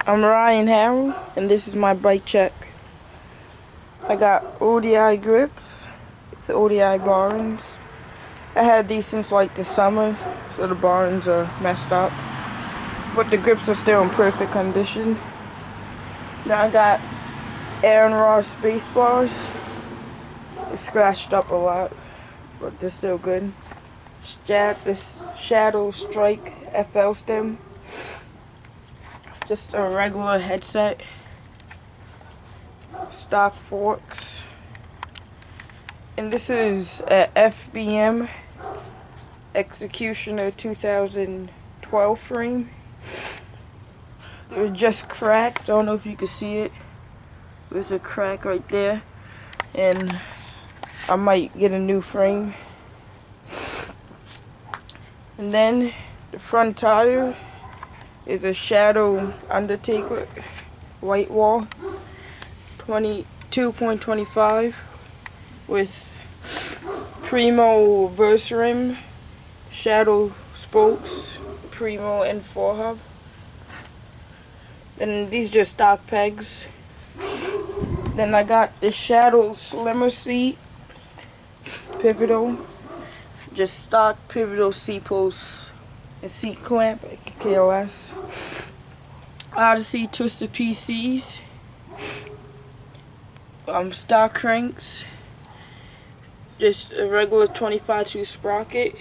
I'm Ryan Harrell, and this is my bike check. I got ODI grips. It's the ODI Barons. I had these since like the summer, so the Barons are messed up. But the grips are still in perfect condition. Now I got Aaron Ross Space Bars. It's scratched up a lot, but they're still good. This Shadow Strike FL stem. Just a regular headset. Stock forks. And this is a FBM Executioner 2012 frame. It just cracked. I don't know if you can see it. There's a crack right there. And I might get a new frame. And then the front tire is a Shadow Undertaker white wall 22.25 with Primo Versarim Shadow spokes, Primo N4 hub. And these just stock pegs. Then I got the Shadow Slimmer seat, Pivotal. Just stock Pivotal seat posts and seat clamp, KOS. Odyssey Twisted PCs. Stock cranks. Just a regular 25-2 sprocket.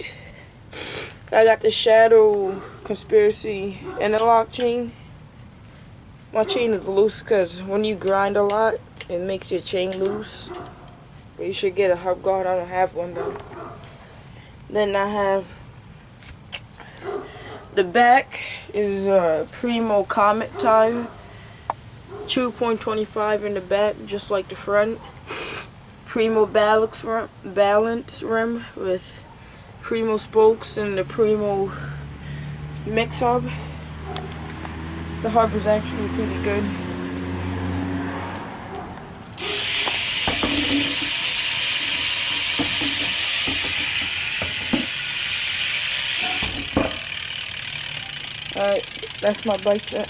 I got the Shadow Conspiracy interlock chain. My chain is loose because when you grind a lot, it makes your chain loose. But you should get a hub guard. I don't have one though. Then I have the back is a Primo Comet tire. 2.25 in the back, just like the front. Primo balance rim with Primo spokes and the Primo mix hub. The hub is actually pretty good. Alright, that's my bike check.